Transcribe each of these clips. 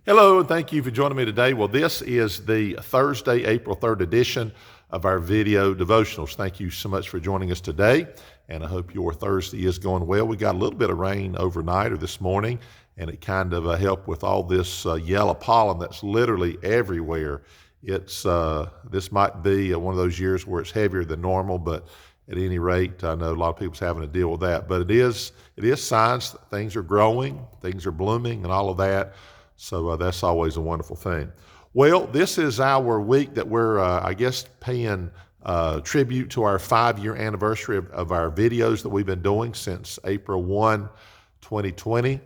Hello, and thank you for joining me today. Well, this is the Thursday, April 3rd edition of our video devotionals. Thank you so much for joining us today, and I hope your Thursday is going well. We got a little bit of rain overnight or this morning, and it kind of helped with all this yellow pollen that's literally everywhere. This might be one of those years where it's heavier than normal, but at any rate, I know a lot of people's having to deal with that. But it is signs that things are growing, things are blooming, and all of that. So that's always a wonderful thing. Well, this is our week that we're, paying tribute to our 5-year anniversary of our videos that we've been doing since April 1, 2020.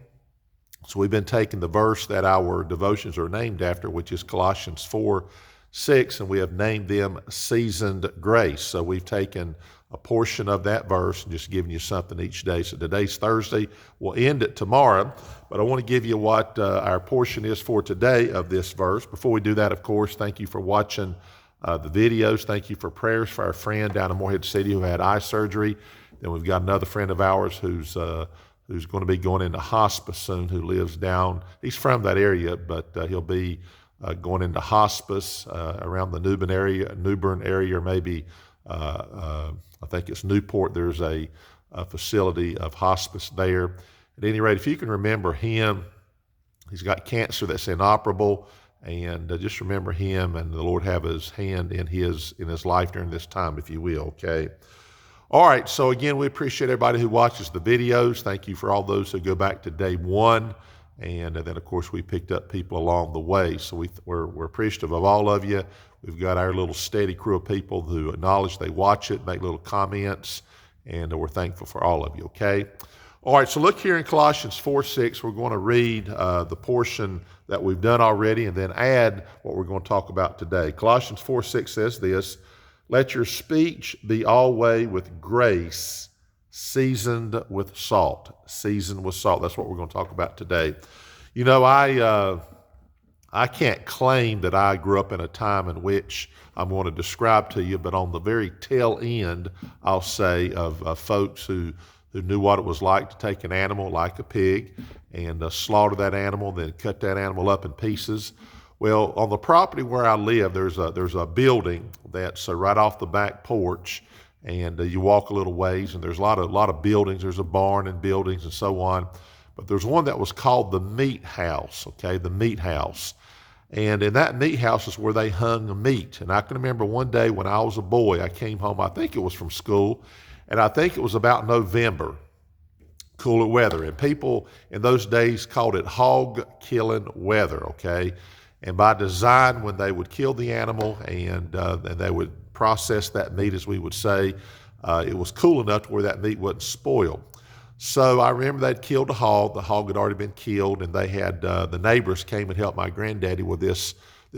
So we've been taking the verse that our devotions are named after, which is Colossians 4:6, and we have named them Seasoned Grace. So we've taken a portion of that verse and just giving you something each day. So today's Thursday. We'll end it tomorrow, but I want to give you what our portion is for today of this verse. Before we do that, of course, thank you for watching the videos. Thank you for prayers for our friend down in Morehead City who had eye surgery. Then we've got another friend of ours who's going to be going into hospice soon, who lives down. He's from that area, but he'll be going into hospice around the New Bern area, or maybe I think it's Newport. There's a facility of hospice there. At any rate, if you can remember him, he's got cancer that's inoperable, and just remember him, and the Lord have his hand in his life during this time, if you will, okay? All right, so again, we appreciate everybody who watches the videos. Thank you for all those who go back to day one, and then, of course, we picked up people along the way, so we're appreciative of all of you. We've got our little steady crew of people who acknowledge they watch it, make little comments, and we're thankful for all of you, okay? All right, so look here in Colossians 4:6. We're going to read the portion that we've done already and then add what we're going to talk about today. Colossians 4:6 says this: "Let your speech be always with grace, seasoned with salt." Seasoned with salt. That's what we're going to talk about today. You know, I can't claim that I grew up in a time in which I'm going to describe to you, but on the very tail end, I'll say, of folks who knew what it was like to take an animal like a pig and slaughter that animal, then cut that animal up in pieces. Well, on the property where I live, there's a building that's right off the back porch, and you walk a little ways, and there's a lot of buildings. There's a barn and buildings and so on. But there's one that was called the meat house, okay, the meat house. And in that meat house is where they hung the meat. And I can remember one day when I was a boy, I came home, I think it was from school, and I think it was about November, cooler weather. And people in those days called it hog killing weather, okay? And by design, when they would kill the animal and they would process that meat, as we would say, it was cool enough to where that meat wouldn't spoil. So I remember they'd killed a hog. The hog had already been killed, and they had the neighbors came and helped my granddaddy with this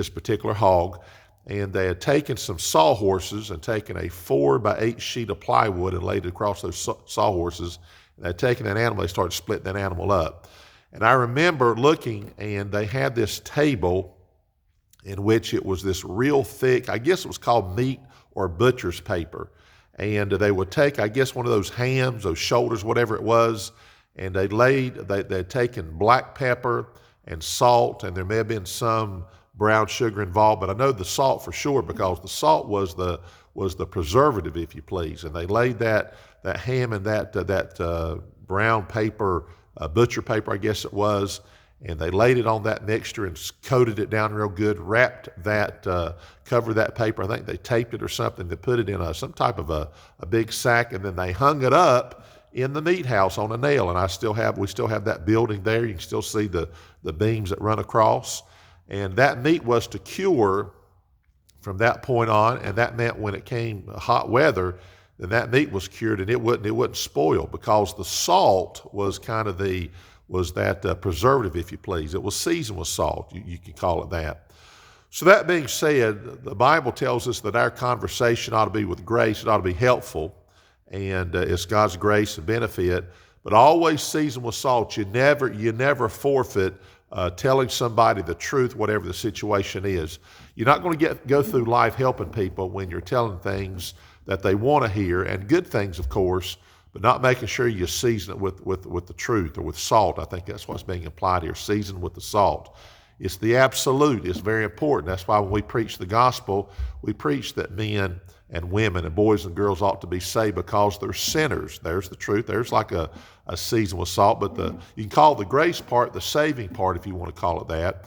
particular hog. And they had taken some sawhorses and taken a 4x8 sheet of plywood and laid it across those sawhorses. And they'd taken that animal, they started splitting that animal up. And I remember looking, and they had this table in which it was this real thick, I guess it was called meat or butcher's paper. And they would take, I guess, one of those hams, those shoulders, whatever it was, and they'd taken black pepper and salt, and there may have been some brown sugar involved, but I know the salt for sure because the salt was the preservative, if you please. And they laid that ham in that brown paper, butcher paper, I guess it was, and they laid it on that mixture and coated it down real good, wrapped that, covered that paper. I think they taped it or something. They put it in some type of a big sack, and then they hung it up in the meat house on a nail. And we still have that building there. You can still see the beams that run across. And that meat was to cure from that point on, and that meant when it came hot weather, then that meat was cured and it wouldn't spoil because the salt was kind of that preservative, if you please. It was seasoned with salt, you can call it that. So that being said, the Bible tells us that our conversation ought to be with grace. It ought to be helpful, and it's God's grace and benefit, but always seasoned with salt. You never forfeit telling somebody the truth, whatever the situation is. You're not going to go through life helping people when you're telling things that they want to hear, and good things, of course, but not making sure you season it with the truth or with salt. I think that's what's being implied here, seasoned with the salt. It's the absolute. It's very important. That's why when we preach the gospel, we preach that men and women and boys and girls ought to be saved because they're sinners. There's the truth. There's like a season with salt, but you can call the grace part the saving part if you want to call it that.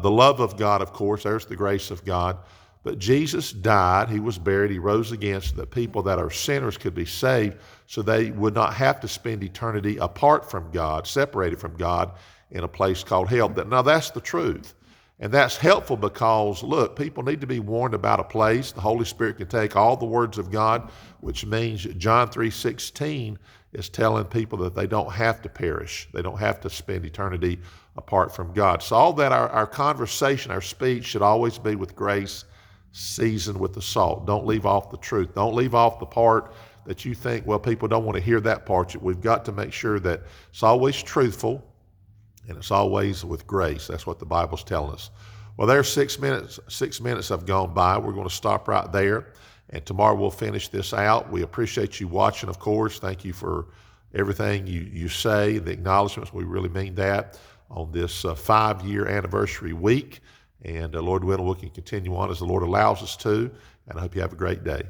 The love of God, of course, there's the grace of God. But Jesus died, he was buried, he rose again so that people that are sinners could be saved so they would not have to spend eternity apart from God, separated from God in a place called hell. Now that's the truth. And that's helpful because, look, people need to be warned about a place. The Holy Spirit can take all the words of God, which means John 3:16 is telling people that they don't have to perish. They don't have to spend eternity apart from God. So all that our conversation, our speech should always be with grace, seasoned with the salt. Don't leave off the truth. Don't leave off the part that you think, well, people don't want to hear that part. We've got to make sure that it's always truthful, and it's always with grace. That's what the Bible's telling us. Well, there's 6 minutes. 6 minutes have gone by. We're going to stop right there, and tomorrow we'll finish this out. We appreciate you watching, of course. Thank you for everything you say, the acknowledgments. We really mean that on this 5-year anniversary week. And Lord willing, we can continue on as the Lord allows us to. And I hope you have a great day.